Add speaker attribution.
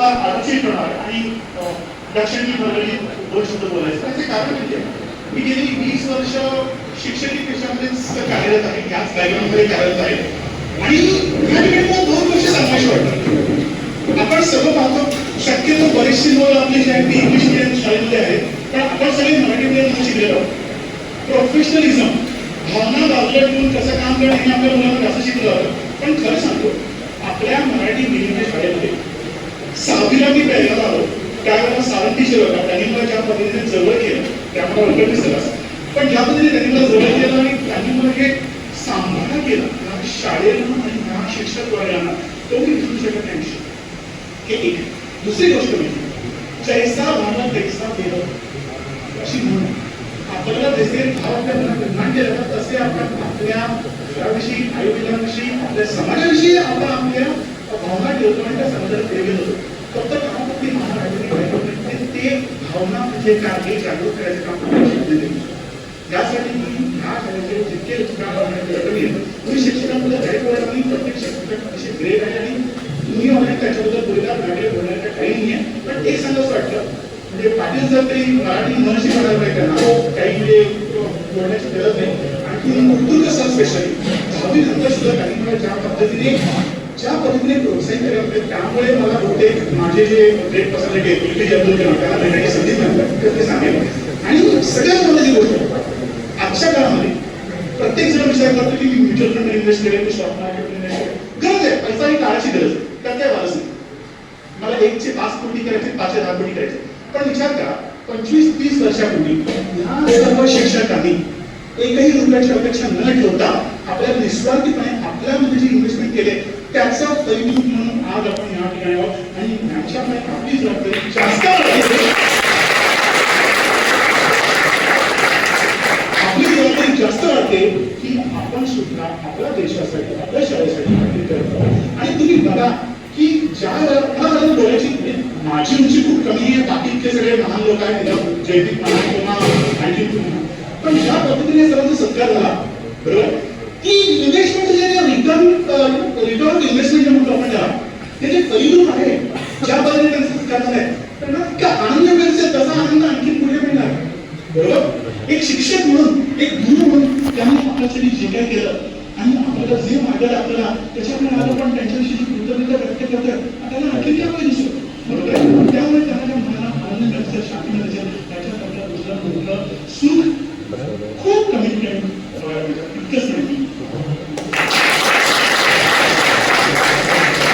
Speaker 1: आरक्षित होणार आणि लक्षणी भरलेली दोन शब्द बोलायचं त्याचे कारण म्हणजे मी गेली 20 वर्ष शिक्षणिक पेशामध्येच कार्यरत आहे, याच बॅकग्राऊंडमध्ये कार्यरत आहे आणि या ठिकाणी मला 2 वर्ष सांगायची वाटतं. आपण सर्व पाहतो शक्यतो बरेचशी मुलं आपली जी आहेत ती इंग्लिश मिडियम शाळेमध्ये आहेत, पण आपण सगळे मराठी मिडियममध्ये शिकलेलो आहोत. प्रोफेशनलिझम, भावना बाजूला ठेवून कसं काम करणं हे आपल्या मुलांना कसं शिकलं जातं. पण खरं सांगतो आपल्या मराठी मिडियम शाळेमध्ये 6वीला मी पहिल्यांदा आलो त्यावेळेला सारंग टीचर होता. त्यांनी मला ज्या पद्धतीने जवळ केलं त्यामुळे अवघड दिसलं असं, पण ज्या पद्धतीने त्यांनी मला जवळ केलं आणि त्यांनी मला हे सांभाळा केला या शाळेला आणि या शिक्षक वर्गांना तो मी विसरू शकत नाही. हे एक. दुसरी गोष्ट म्हणजे जैसा भावना तैसा देव अशी म्हणून आपल्याला जसे भाव आपल्या मनात निर्माण केले जातात तसे आपण आपल्या घराविषयी, आई वडिलांविषयी, आपल्या समाजाविषयी आपण आपल्या भावना ठेवतो आणि त्या समाजाला प्रेम होतो. फक्त कामापुरती महाराष्ट्राने ते भावना म्हणजे काय हे जागृत करायचं काम शिकले. यासाठी मी ह्या शाळेचे जितके तुम्ही शिक्षकांमध्ये गाईड करायला मी प्रत्येक शिक्षक असे ग्रेट आहे आणि तुम्ही अनेक त्याच्याबद्दल बोलण्याचं काही नाही आहे. पण एक सांगायचं वाटतं म्हणजे पाटील जर तरी मराठी मनशी पडायला पाहिजे त्यांना काही बोलण्याची गरज नाही. आणखी उर्दू कसं स्पेशली 10वी नंतर सुद्धा काही मला ज्या पद्धतीने प्रोत्साहित केलं होते त्यामुळे मला बहुतेक माझे जे ग्रेट पर्सनॅलिटी आहे पीपीजे अब्दुल कलाम त्यांना भेटण्याची संधी मिळाली ते सांगेल. आणि सगळ्यात महत्त्वाची गोष्ट आजच्या काळामध्ये प्रत्येक जण विचार करतो की मी म्युच्युअल फंड इन्व्हेस्ट करेल, मी स्टॉक मार्केट इन्व्हेस्ट करेल. गरज आहे, पैसा ही काळाची गरज आहे, त्यात काय वारस नाही. मला 1चे 5 कोटी करायचे, 5चे 10 कोटी करायचे. पण विचार करा 25-30 वर्षापूर्वी या सर्व शिक्षकांनी एकही रुपयाची अपेक्षा न ठेवता आपल्याला निस्वार्थीपणे आपल्यामध्ये जे इन्व्हेस्टमेंट केले त्याचा परिणाम म्हणून आज आपण या ठिकाणी आहोत आणि यांच्यामुळे आपली जबाबदारी जास्त वाटते की आपण सुद्धा आपल्या देशासाठी, आपल्या शाळेसाठी काहीतरी करतो. आणि तुम्ही बघा की ज्या मला बोलायची माझी उंची खूप कमी आहे, बाकी इतके सगळे महान लोक आहेत, जयदीप म्हणा किंवा आणखी म्हणा, पण ज्या पद्धतीने सर्वांचा सत्कार झाला बरोबर की इन्व्हेस्टमेंट जे रिटर्न ऑफ इन्व्हेस्टमेंट जे म्हणतो आपण त्याला ते जे पैलू आहे ज्या पद्धतीने त्यांचा सत्कार झालाय त्यांना इतका आनंद मिळेल तसा आनंद आणखी पुढे मिळणार बरोबर. एक शिक्षक म्हणून, एक गुरु म्हणून त्यांनी आपल्यासाठी जे काय केलं आणि आपल्याला जे मागेल आपल्याला त्याच्याकडे आलं पण त्यांच्याविषयी कृतज्ञता व्यक्त करतात.